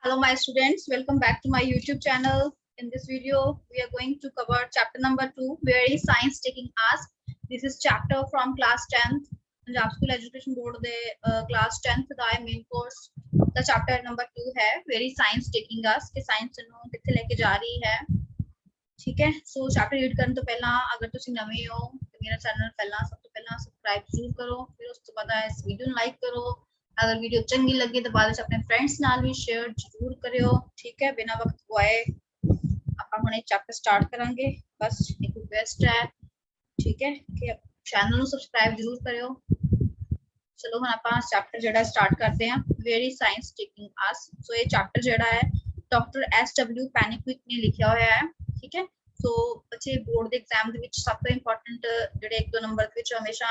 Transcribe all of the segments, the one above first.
Hello, my students. Welcome back to my YouTube channel. In this video, we are going to cover chapter number 2, Very Science Taking Us. This is chapter from class 10th. Punjab School Education Board the class 10th the main course the chapter number 2 है Very Science Taking Us कि science ਨੂੰ ਕਿੱਥੇ ਲੈ ਕੇ ਜਾ ਰਹੀ ਹੈ ठीक है। सो chapter read ਕਰਨ ਤੋਂ ਪਹਿਲਾਂ ਅਗਰ ਤੁਸੀਂ ਨਵੇਂ ਹੋ ਤੇ ਮੇਰਾ ਚੈਨਲ ਪਹਿਲਾਂ ਸਭ ਤੋਂ ਪਹਿਲਾਂ ਸਬਸਕ੍ਰਾਈਬ ਜ਼ਰੂਰ ਕਰੋ, ਫਿਰ ਉਸ ਤੋਂ ਬਾਅਦ ਇਸ ਵੀਡੀਓ ਨੂੰ ਲਾਈਕ ਕਰੋ। अगर वीडियो चंगी लगे तो बाद अपने फ्रेंड्स नाल भी शेयर जरूर करियो, ठीक है। बिना वक्त गवाए ਆਪਾਂ ਹੁਣੇ ਚੈਪਟਰ ਸਟਾਰਟ ਕਰਾਂਗੇ। ਬਸ ਇੱਕ ਰਿਕੁਐਸਟ ਹੈ, ਠੀਕ ਹੈ, ਕਿ ਚੈਨਲ ਨੂੰ ਸਬਸਕ੍ਰਾਈਬ ਜਰੂਰ ਕਰਿਓ। ਚਲੋ ਹੁਣ ਆਪਾਂ ਚੈਪਟਰ ਜਿਹੜਾ ਸਟਾਰਟ ਕਰਦੇ ਹਾਂ, ਵੈਰੀ ਸਾਇੰਸ ਟੇਕਿੰਗ ਅਸ। ਸੋ ਇਹ ਚੈਪਟਰ ਜਿਹੜਾ ਹੈ ਡਾਕਟਰ ਐਸ.ਡਬਲਯੂ ਪੈਨਿਕਵਿਕ ਨੇ ਲਿਖਿਆ ਹੋਇਆ ਹੈ, ਠੀਕ ਹੈ। ਸੋ ਬੱਚੇ ਬੋਰਡ ਦੇ ਐਗਜ਼ਾਮ ਦੇ ਵਿੱਚ ਸਭ ਤੋਂ ਇੰਪੋਰਟੈਂਟ ਜਿਹੜੇ 1-2 ਨੰਬਰ ਦੇ ਵਿੱਚ ਹਮੇਸ਼ਾ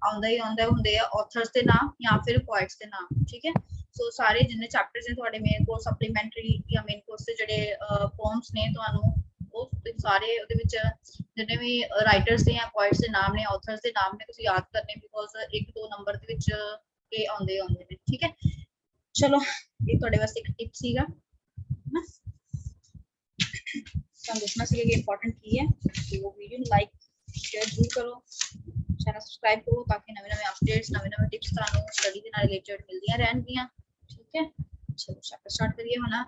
ਆਉਂਦਾ ਹੀ ਆਉਂਦਾ ਹੁੰਦੇ ਆ ਆਥਰਸ ਦੇ ਨਾਮ ਜਾਂ ਫਿਰ ਪੋਇਟਸ ਦੇ ਨਾਮ, ਠੀਕ ਹੈ। ਸੋ ਸਾਰੇ ਜਿੰਨੇ ਚੈਪਟਰਸ ਨੇ ਤੁਹਾਡੇ ਮੇਨ ਕੋਰਸ ਸਪਲੀਮੈਂਟਰੀ ਜਾਂ ਮੇਨ ਕੋਰਸ ਦੇ ਜਿਹੜੇ ਪੋਇਮਸ ਨੇ ਤੁਹਾਨੂੰ ਉਹ ਸਾਰੇ ਉਹਦੇ ਵਿੱਚ ਜਿੰਨੇ ਵੀ ਰਾਈਟਰਸ ਦੇ ਜਾਂ ਪੋਇਟਸ ਦੇ ਨਾਮ ਨੇ ਆਥਰਸ ਦੇ ਨਾਮ ਨੇ ਤੁਸੀਂ ਯਾਦ ਕਰਨੇ, ਬਿਕੋਜ਼ 1-2 ਨੰਬਰ ਦੇ ਵਿੱਚ ਇਹ ਆਉਂਦੇ ਨੇ, ਠੀਕ ਹੈ। ਚਲੋ ਇਹ ਤੁਹਾਡੇ ਵਾਸਤੇ ਇੱਕ ਟਿਪ ਸੀਗਾ ਨਾ, ਤੁਹਾਨੂੰ ਦੱਸਣਾ ਸੀਗਾ ਕਿ ਇੰਪੋਰਟੈਂਟ ਕੀ ਹੈ। ਤੇ ਉਹ ਵੀਡੀਓ ਨੂੰ ਲਾਈਕ ਸ਼ੇਅਰ ਜ਼ਰੂਰ ਕਰੋ, ਚੈਨਲ ਸਬਸਕ੍ਰਾਈਬ ਕਰੋ ਤਾਂ ਕਿ ਨਵੇਂ ਅਪਡੇਟਸ ਨਵੇਂ ਟਿਪਸ ਤੁਹਾਨੂੰ ਸਟੱਡੀ ਦੇ ਨਾਲ ਰਿਲੇਟਡ ਮਿਲਦੀਆਂ ਰਹਿਣਗੀਆਂ, ਠੀਕ ਹੈ। ਚਲੋ ਚੈਪਟਰ ਸਟਾਰਟ ਕਰੀਏ ਹੁਣ।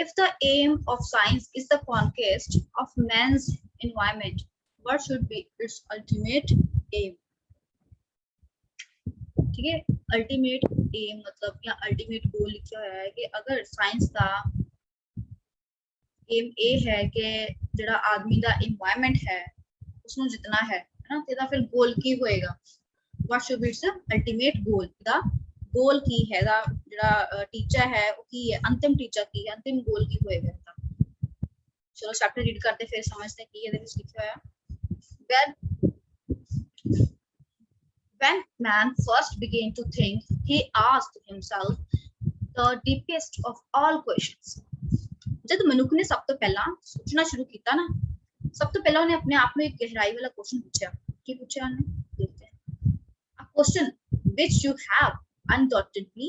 If the aim of science is the conquest of man's environment, what should be its ultimate aim? ठीक है, ultimate aim मतलब या ultimate goal लिखा होया है कि अगर साइंस का एम ये है कि ਜਿਹੜਾ ਆਦਮੀ ਦਾ এনवायरमेंट है उसਨੂੰ जितना है ना, तेरा फिर गोल की होएगा। what should be its ultimate goal? ਦਾ गोल की है ਦਾ ਜਿਹੜਾ ਟੀਚਾ ਹੈ ਉਹ ਕੀ ਹੈ, ਅੰਤਿਮ ਟੀਚਾ ਕੀ ਹੈ, ਅੰਤਿਮ गोल ਕੀ ਹੋਏਗਾ ਇਹਦਾ। ਚਲੋ ਚੈਪਟਰ ਰੀਡ ਕਰਦੇ ਫਿਰ ਸਮਝਦੇ ਕੀ ਇਹਦੇ ਵਿੱਚ ਲਿਖਿਆ ਹੋਇਆ। when man first began to think, he asked himself the deepest of all questions. जब मनुख ने सब तो पहला सोचना शुरू किया ना, सब तो पहला उन्हें अपने आप में एक गहराई वाला क्वेश्चन पूछा। की पूछा उन्हें, देखते हैं। A question which you have undoubtedly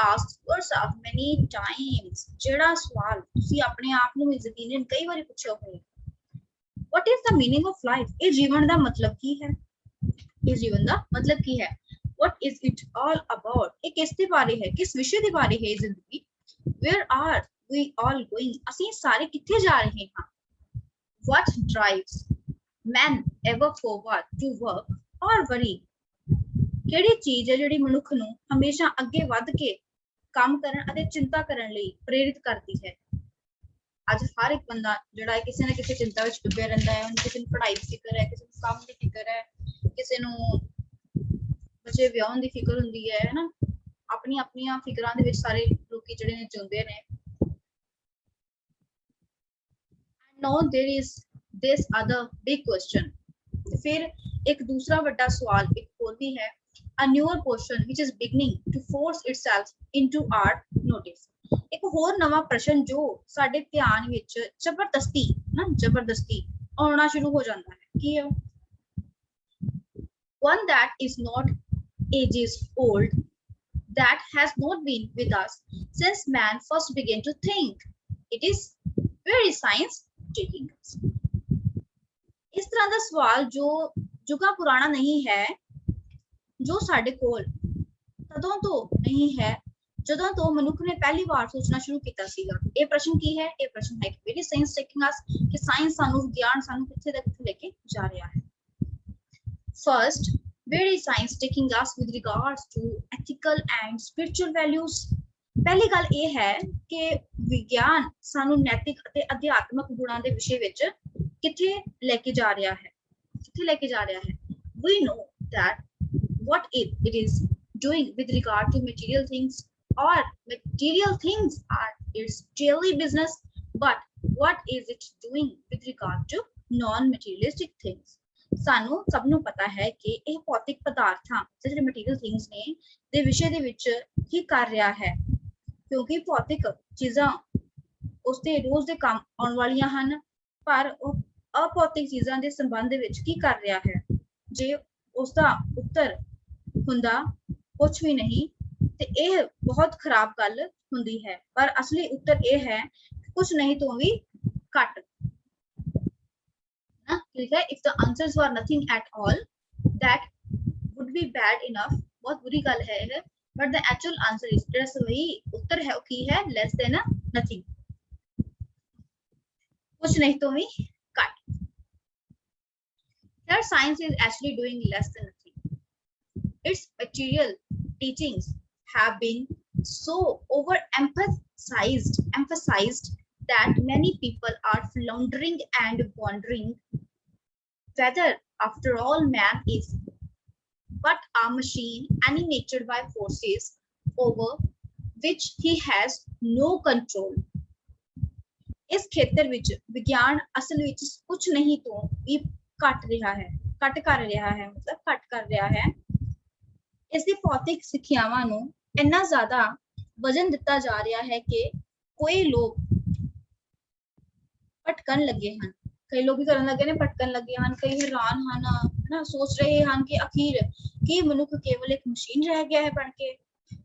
asked yourself many times, जेड़ा सवाल तुसी अपने आप ਨੂੰ ਯਕੀਨਨ ਕਈ ਵਾਰੀ ਪੁੱਛਿਆ ਹੋਵੇਗਾ। What is the meaning of life? ਇਹ ਜੀਵਨ ਦਾ ਮਤਲਬ ਕੀ ਹੈ? ਇਹ ਜੀਵਨ ਦਾ ਮਤਲਬ ਕੀ ਹੈ? What is it all about? ਇਹ ਕਿਸ ਦੇ ਬਾਰੇ ਹੈ, ਕਿਸ ਵਿਸ਼ੇ ਦੇ ਬਾਰੇ ਹੈ ਜ਼ਿੰਦਗੀ? Where are we all going? ਅਸੀਂ ਸਾਰੇ ਕਿੱਥੇ ਜਾ ਰਹੇ ਹਾਂ? What drives men ever forward to work or worry? ਕਿਹੜੀ ਚੀਜ਼ ਹੈ ਜਿਹੜੀ ਮਨੁੱਖ ਨੂੰ ਹਮੇਸ਼ਾ ਅੱਗੇ ਵੱਧ ਕੇ ਕੰਮ ਕਰਨ ਅਤੇ ਚਿੰਤਾ ਕਰਨ ਲਈ ਪ੍ਰੇਰਿਤ ਕਰਦੀ ਹੈ? ਅੱਜ ਹਰ ਇੱਕ ਬੰਦਾ ਜਿਹੜਾ ਕਿਸੇ ਨਾ ਕਿਸੇ ਚਿੰਤਾ ਵਿੱਚ ਡੁੱਬਿਆ ਰਹਿੰਦਾ ਹੈ। ਉਹਨੂੰ ਕਿਸੇ ਨੂੰ ਪੜ੍ਹਾਈ ਦੀ ਫਿਕਰ ਹੈ, ਕਿਸੇ ਨੂੰ ਕੰਮ ਦੀ ਫਿਕਰ ਹੈ, ਕਿਸੇ ਨੂੰ ਬੱਚੇ ਵਿਆਹਣ ਦੀ ਫਿਕਰ ਹੁੰਦੀ ਹੈ ਨਾ। ਆਪਣੀਆਂ ਫਿਕਰਾਂ ਦੇ ਵਿੱਚ ਸਾਰੇ ਲੋਕੀ ਜਿਹੜੇ ਨੇ ਜਿਉਂਦੇ ਨੇ। Now there is this other big question. फिर एक दूसरा बड़ा सवाल एक और भी है, a newer question which is beginning to force itself into our notice. एक और नवा प्रश्न जो साडे ध्यान विच जबरदस्ती आना शुरू हो जाता है कि one that is not ages old, that has not been with us since man first began to think. It is very science taking us. इस तरह का सवाल जो जुगा पुराना नहीं है, जो साडे कोल तदों तो नहीं है ਜਦੋਂ ਤੋਂ ਮਨੁੱਖ ਨੇ ਪਹਿਲੀ ਵਾਰ ਸੋਚਣਾ ਸ਼ੁਰੂ ਕੀਤਾ ਸੀਗਾ। ਇਹ ਪ੍ਰਸ਼ਨ ਕੀ ਹੈ? ਇਹ ਪ੍ਰਸ਼ਨ ਹੈ ਕਿ ਵੈਰੀ ਸਾਇੰਸ ਟੇਕਿੰਗ ਅਸ, ਕਿ ਸਾਇੰਸ ਸਾਨੂੰ ਵਿਗਿਆਨ ਸਾਨੂੰ ਕਿੱਥੇ ਤੱਕ ਲੈ ਕੇ ਜਾ ਰਿਹਾ ਹੈ। First, very science taking us with regards to ethical and spiritual values. ਪਹਿਲੀ ਗੱਲ ਇਹ ਹੈ ਕਿ ਵਿਗਿਆਨ ਸਾਨੂੰ ਨੈਤਿਕ ਅਤੇ ਅਧਿਆਤਮਕ ਗੁਣਾਂ ਦੇ ਵਿਸ਼ੇ ਵਿੱਚ ਕਿੱਥੇ ਲੈ ਕੇ ਜਾ ਰਿਹਾ ਹੈ, ਕਿੱਥੇ ਲੈ ਕੇ ਜਾ ਰਿਹਾ ਹੈ। We know that what it is doing with regard to material things, or material things are its daily business, but what is it doing with regard to non-materialistic things? ਸਾਨੂੰ ਸਭ ਨੂੰ ਪਤਾ ਹੈ ਕਿ ਇਹ ਭੌਤਿਕ ਪਦਾਰਥਾਂ ਜਿਹੜੇ ਮਟੀਰੀਅਲ ਥਿੰਗਸ ਨੇ ਦੇ ਵਿਸ਼ੇ ਦੇ ਵਿੱਚ ਕੀ ਕਰ ਰਿਹਾ ਹੈ, ਕਿਉਂਕਿ ਭੌਤਿਕ ਚੀਜ਼ਾਂ ਉਸਦੇ ਰੋਜ਼ ਦੇ ਕੰਮ ਆਉਣ ਵਾਲੀਆਂ ਹਨ, ਪਰ ਉਹ ਅਭੌਤਿਕ ਚੀਜ਼ਾਂ ਦੇ ਸੰਬੰਧ ਦੇ ਵਿੱਚ ਕੀ ਕਰ ਰਿਹਾ ਹੈ। ਜੇ ਉਸਦਾ ਉੱਤਰ ਹੁੰਦਾ ਕੁਝ ਵੀ ਨਹੀਂ ਤੇ ਇਹ ਬਹੁਤ ਖਰਾਬ ਗੱਲ ਹੁੰਦੀ ਹੈ, ਪਰ ਅਸਲੀ ਉੱਤਰ ਇਹ ਹੈ ਕੁਝ ਨਹੀਂ ਤੋਂ ਵੀ ਘੱਟ ਨਾ। ਠੀਕ ਹੈ, if the answers were nothing at all that would be bad enough, ਬਹੁਤ ਬੁਰੀ ਗੱਲ ਹੈ ਇਹ, but the actual answer is ਜਿਹੜਾ ਸਹੀ ਉੱਤਰ ਹੈ ਉਹ ਕੀ ਹੈ, less than nothing, ਕੁਝ ਨਹੀਂ ਤੋਂ ਵੀ ਘੱਟ। Here science is actually doing less than nothing. Its material teachings have been so emphasized that many people are floundering and wondering whether after all man is but a machine animated by forces over which he has no control. ਇਸ ਖੇਤਰ ਵਿੱਚ ਵਿਗਿਆਨ ਅਸਲ ਵਿੱਚ ਕੁਝ ਨਹੀਂ ਤੋਂ ਵੀ ਘਟ ਕਰ ਰਿਹਾ ਹੈ। ਇਸ ਦੀ ਭੌਤਿਕ ਸਿੱਖਿਆਵਾਂ ਨੂੰ ਇੰਨਾ ਜ਼ਿਆਦਾ ਵਜ਼ਨ ਦਿੱਤਾ ਜਾ ਰਿਹਾ ਹੈ ਕਿ ਕੋਈ ਲੋਕ ਭਟਕਣ ਲੱਗੇ ਹਨ, ਕਈ ਲੋਕ ਵੀ ਕਰਨ ਲੱਗੇ ਨੇ, ਭਟਕਣ ਲੱਗੇ ਹਨ, ਕਈ ਹੈਰਾਨ ਹਨ ਨਾ, ਸੋਚ ਰਹੇ ਹਨ ਕਿ ਅਖੀਰ ਕੀ ਮਨੁੱਖ ਕੇਵਲ ਇੱਕ ਮਸ਼ੀਨ ਰਹਿ ਗਿਆ ਹੈ ਬਣ ਕੇ,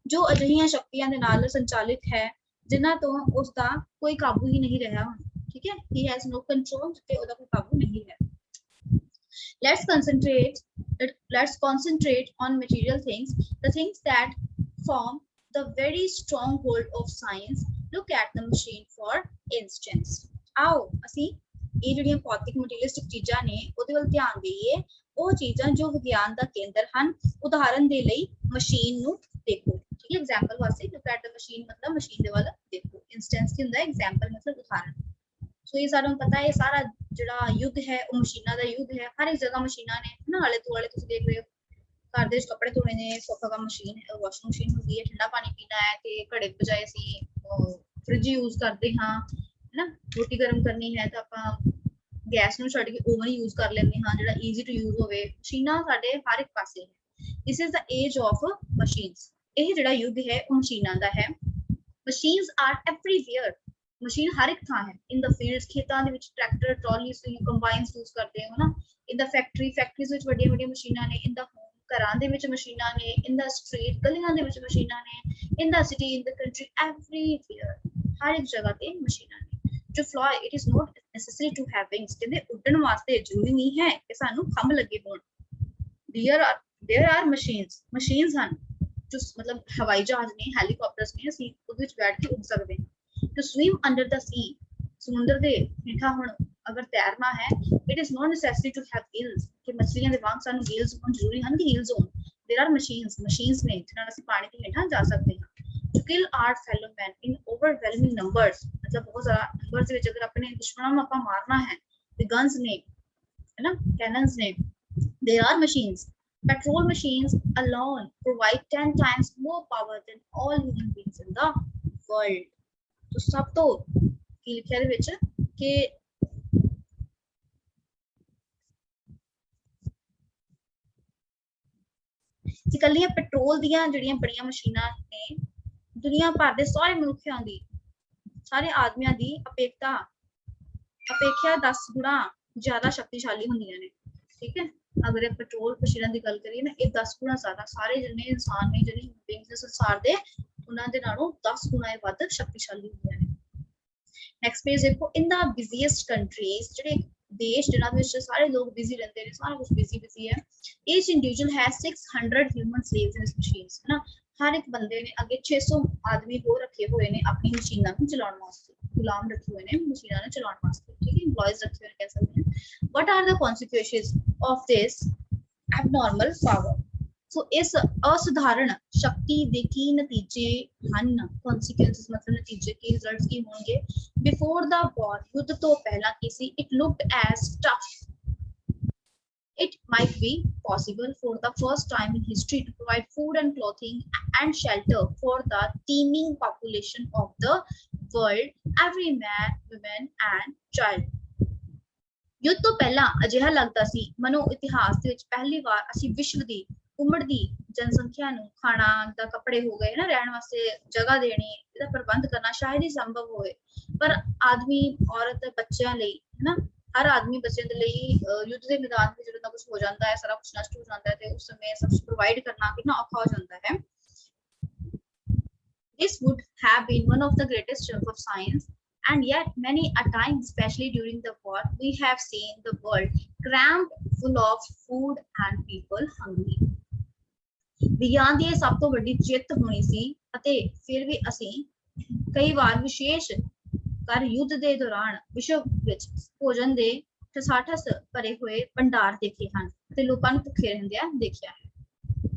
ਜੋ ਅਜਿਹੀਆਂ ਸ਼ਕਤੀਆਂ ਦੇ ਨਾਲ ਸੰਚਾਲਿਤ ਹੈ ਜਿਨ੍ਹਾਂ ਤੋਂ ਉਸ ਦਾ ਕੋਈ ਕਾਬੂ ਹੀ ਨਹੀਂ ਰਿਹਾ। ਠੀਕ ਹੈ, he has no control, ਤੇ ਉਹਦਾ ਕੋਈ ਕਾਬੂ ਨਹੀਂ ਹੈ। Let's concentrate on material things, the things that form the very stronghold of science. Look at the machine for instance. आओ ਅਸੀਂ ਇਹ ਜਿਹੜੀਆਂ ਭੌਤਿਕ ਮਟੀਰੀਅਲਿਸਟਿਕ ਚੀਜ਼ਾਂ ਨੇ ਉਹਦੇ ਵੱਲ ਧਿਆਨ ਦੇਈਏ, ਉਹ ਚੀਜ਼ਾਂ ਜੋ ਵਿਗਿਆਨ ਦਾ ਕੇਂਦਰ ਹਨ। ਉਦਾਹਰਨ ਦੇ ਲਈ ਮਸ਼ੀਨ ਨੂੰ ਦੇਖੋ। ਠੀਕ ਹੈ, ਐਗਜ਼ਾਮਪਲ ਵਾਸਤੇ look at the machine ਮਤਲਬ ਮਸ਼ੀਨ ਦੇ ਵੱਲ ਦੇਖੋ, ਇੰਸਟੈਂਸ ਕੀ ਹੁੰਦਾ ਹੈ, ਐਗਜ਼ਾਮਪਲ ਮਤਲਬ ਉਦਾਹਰਨ। ਸੋ ਇਹ ਸਾਨੂੰ ਪਤਾ ਹੈ, ਸਾਰਾ ਜਿਹੜਾ ਯੁੱਗ ਹੈ ਉਹ ਮਸ਼ੀਨਾਂ ਦਾ ਯੁੱਗ ਹੈ, ਹਰ ਇੱਕ ਜਗ੍ਹਾ ਮਸ਼ੀਨਾਂ ਨੇ ਨਾ, ਆਲੇ ਦੁਆਲੇ ਤੁਸੀਂ ਦੇਖ ਰਹੇ ਹੋ, ਘਰ ਦੇ ਵਿੱਚ ਕੱਪੜੇ ਧੋਣੇ ਨੇ, ਸੋਫਾ ਕੰਮ ਮਸ਼ੀਨ ਹੈ, ਵਾਸ਼ਿੰਗ ਮਸ਼ੀਨ ਹੁੰਦੀ ਹੈ, ਠੰਡਾ ਪਾਣੀ ਪੀਣਾ ਹੈ ਤੇ ਘੜੇ ਦੀ ਬਜਾਏ ਅਸੀਂ ਫ੍ਰਿਜ ਯੂਜ਼ ਕਰਦੇ ਹਾਂ, ਹੈ ਨਾ, ਰੋਟੀ ਗਰਮ ਕਰਨੀ ਹੈ ਤਾਂ ਆਪਾਂ ਗੈਸ ਨੂੰ ਛੱਡ ਕੇ ਓਵਨ ਯੂਜ਼ ਕਰ ਲੈਂਦੇ ਹਾਂ ਜਿਹੜਾ ਈਜ਼ੀ ਟੂ ਯੂਜ਼ ਹੋਵੇ। ਮਸ਼ੀਨਾਂ ਸਾਡੇ ਹਰ ਇੱਕ ਪਾਸੇ ਹੈ। This is the age of machines. ਇਹ ਜਿਹੜਾ ਯੁੱਗ ਹੈ ਉਹ ਮਸ਼ੀਨਾਂ ਦਾ ਹੈ। ਮਸ਼ੀਨਸ ਆਰ ਐਵਰੀਵੇਅਰ, ਮਸ਼ੀਨ ਹਰ ਇੱਕ ਥਾਂ ਹੈ। ਇਨ ਦ ਫੀਲਡਸ, ਖੇਤਾਂ ਦੇ ਵਿੱਚ ਟਰੈਕਟਰ, ਟਰਾਲੀਜ਼, ਕੰਬਾਈਨਸ ਯੂਜ਼ ਕਰਦੇ ਹੋ ਨਾ। ਇਨ ਦ ਫੈਕਟਰੀਜ਼ ਵਿੱਚ ਵੱਡੀਆਂ ਵੱਡੀਆਂ ਮਸ਼ੀਨਾਂ ਨੇ। ਇਨ ਦ ਹੋਮ, ਘਰਾਂ ਦੇ ਵਿੱਚ ਮਸ਼ੀਨਾਂ ਨੇ। ਇਨ ਦ ਸਟਰੀਟ, ਗਲੀਆਂ ਦੇ ਵਿੱਚ ਮਸ਼ੀਨਾਂ ਨੇ। In the city, in the country, everywhere, ਹਰ ਇੱਕ ਜਗ੍ਹਾ ਤੇ ਮਸ਼ੀਨਾਂ ਨੇ। To fly, it is not necessary to have wings. ਕਹਿੰਦੇ ਉੱਡਣ ਵਾਸਤੇ ਜ਼ਰੂਰੀ ਨਹੀਂ ਹੈ ਕਿ ਸਾਨੂੰ ਖੰਭ ਲੱਗੇ ਹੋਣ। There are machines ਹਨ ਜੋ ਮਤਲਬ ਹਵਾਈ ਜਹਾਜ਼ ਨੇ, ਹੈਲੀਕਾਪਟਰਸ ਨੇ, ਅਸੀਂ ਉਹਦੇ ਵਿੱਚ ਬੈਠ ਕੇ ਉੱਡ ਸਕਦੇ ਹਾਂ। To swim under the sea, ਸਮੁੰਦਰ ਦੇ ਹੇਠਾਂ ਹੁਣ ਅਗਰ ਤੈਰਨਾ ਹੈ, it is not necessary to have gills, ਕਿ ਮਛਲੀਆਂ ਦੇ ਵਾਂਗ ਸਾਨੂੰ gills ਹੋਣ ਜ਼ਰੂਰੀ ਹਨ ਕਿ gills ਹੋਣ। There are machines ਨੇ ਜਿਹਨਾਂ ਨਾਲ ਅਸੀਂ ਪਾਣੀ ਦੇ ਹੇਠਾਂ ਜਾ ਸਕਦੇ ਹਾਂ। To kill our fellow men in overwhelming numbers, मतलब बहुत ज़्यादा numbers ਦੇ ਵਿੱਚ ਅਗਰ ਆਪਣੇ ਦੁਸ਼ਮਣਾਂ ਨੂੰ ਆਪਾਂ ਮਾਰਨਾ ਹੈ ਤੇ guns ਨੇ, ਹੈ ਨਾ, cannons ਨੇ। There are machines. Petrol machines alone provide 10 times more power than all human beings in the world. तो ਸਭ ਤੋਂ ਕੀ ਲਿਖਿਆ ਦੇ ਵਿੱਚ ਕਿ ਇਕੱਲੀਆਂ ਪੈਟਰੋਲ ਦੀਆਂ ਜਿਹੜੀਆਂ ਬੜੀਆਂ ਮਸ਼ੀਨਾਂ ਨੇ ਦੁਨੀਆ ਭਰ ਦੇ ਸਾਰੇ ਮਨੁੱਖਾਂ ਦੀ, ਸਾਰੇ ਆਦਮੀਆਂ ਦੀ ਅਪੇਖਿਆ 10 ਗੁਣਾ ਜ਼ਿਆਦਾ ਸ਼ਕਤੀਸ਼ਾਲੀ ਹੁੰਦੀਆਂ ਨੇ। ਠੀਕ ਹੈ, ਅਗਰ ਇਹ ਪੈਟਰੋਲ ਮਸ਼ੀਨਾਂ ਦੀ ਗੱਲ ਕਰੀਏ ਨਾ, ਇਹ 10 ਗੁਣਾ ਜ਼ਿਆਦਾ, ਸਾਰੇ ਜਿੰਨੇ ਇਨਸਾਨ ਨੇ, ਜਿਹੜੇ ਬੀਇੰਗਸ ਨੇ ਸੰਸਾਰ ਦੇ, ਉਹਨਾਂ ਦੇ ਨਾਲੋਂ 10 ਗੁਣਾ ਵੱਧ ਸ਼ਕਤੀਸ਼ਾਲੀ ਹੁੰਦੀਆਂ ਨੇ। ਨੈਕਸਟ ਪੇਜ ਦੇਖੋ। ਇਨ ਦਾ ਬਿਜ਼ੀਐਸਟ ਕੰਟਰੀਜ਼, ਜਿਹੜੇ ਦੇਸ਼ ਜਿਨ੍ਹਾਂ ਵਿੱਚ ਸਾਰੇ ਲੋਕ ਬਿਜ਼ੀ ਰਹਿੰਦੇ ਨੇ, ਸਾਰਾ ਕੁਝ ਬਿਜ਼ੀ ਹੈ। Each individual has 600 human slaves in machines, ਹੈ ਨਾ। ਹਰ ਇੱਕ ਬੰਦੇ ਨੇ ਅੱਗੇ 600 ਆਦਮੀ ਹੋਰ ਰੱਖੇ ਹੋਏ ਨੇ ਆਪਣੀ ਮਸ਼ੀਨਾਂ ਨੂੰ ਚਲਾਉਣ ਵਾਸਤੇ, ਗੁਲਾਮ ਰੱਖੇ ਹੋਏ ਨੇ ਮਸ਼ੀਨਾਂ ਨੂੰ ਚਲਾਉਣ ਵਾਸਤੇ। ਠੀਕ ਹੈ, ਇੰਪਲੋਇਜ਼ ਰੱਖੇ ਹੋਏ ਕਹਿ ਸਕਦੇ ਹਾਂ। What are the consequences of this abnormal power? ਸੋ ਇਸ ਅਸਧਾਰਨ ਸ਼ਕਤੀ ਦੇ ਕੀ ਨਤੀਜੇ ਹਨ? Consequences ਮਤਲਬ ਨਤੀਜੇ, ਕੀ ਰਿਜ਼ਲਟਸ ਕੀ ਹੋਣਗੇ? Before the war, ਯੁੱਧ ਤੋਂ ਪਹਿਲਾਂ ਕੀ ਸੀ? It looked as tough. It might be possible for the first time in history to provide food and clothing and shelter for the teeming population of the world, every man, woman and child. ਯੁੱਧ ਤੋਂ ਪਹਿਲਾਂ ਅਜਿਹਾ ਲੱਗਦਾ ਸੀ ਮਨੋ ਇਤਿਹਾਸ ਦੇ ਵਿੱਚ ਪਹਿਲੀ ਵਾਰ ਅਸੀਂ ਵਿਸ਼ਵ ਦੀ ਉਮੜਦੀ ਜਨਸੰਖਿਆ ਨੂੰ ਖਾਣਾ ਦਾ, ਕੱਪੜੇ ਹੋ ਗਏ ਨਾ, ਰਹਿਣ ਵਾਸਤੇ ਜਗ੍ਹਾ ਦੇਣੀ, ਇਹਦਾ ਪ੍ਰਬੰਧ ਕਰਨਾ ਸ਼ਾਇਦ ਹੀ ਸੰਭਵ ਹੋਏ। ਪਰ ਆਦਮੀ, ਔਰਤ, ਬੱਚਿਆਂ ਲਈ, ਹੈ ਨਾ, ਹਰ ਆਦਮੀ ਬੱਚਿਆਂ ਦੇ ਲਈ ਯੁੱਧ ਦੇ ਮੈਦਾਨ ਵਿੱਚ ਜਦੋਂ ਕੁਝ ਹੋ ਜਾਂਦਾ ਹੈ, ਸਾਰਾ ਕੁਝ ਨਸ਼ਟ ਹੋ ਜਾਂਦਾ ਹੈ ਤੇ ਉਸ ਸਮੇਂ ਸਭ ਕੁਝ ਪ੍ਰੋਵਾਈਡ ਕਰਨਾ ਕਿੰਨਾ ਔਖਾ ਹੋ ਜਾਂਦਾ ਹੈ। This would have been one of the greatest triumphs of science, and yet many a time, especially during the war, we have seen the world crammed full of food and people hungry. ਵਿਗਿਆਨ ਦੀ ਇਹ ਸਭ ਤੋਂ ਵੱਡੀ ਜਿੱਤ ਹੋਣੀ ਸੀ ਅਤੇ ਫਿਰ ਵੀ ਅਸੀਂ ਕਈ ਵਾਰ ਵਿਸ਼ੇਸ਼ ਕਰ ਯੁੱਧ ਦੇ ਦੌਰਾਨ ਵਿਸ਼ਵ ਵਿੱਚ ਭੋਜਨ ਦੇ ਠਸਾਠਸ ਭਰੇ ਹੋਏ ਭੰਡਾਰ ਦੇਖੇ ਹਨ ਤੇ ਲੋਕਾਂ ਨੂੰ ਭੁੱਖੇ ਰਹਿੰਦਿਆਂ ਦੇਖਿਆ ਹੈ।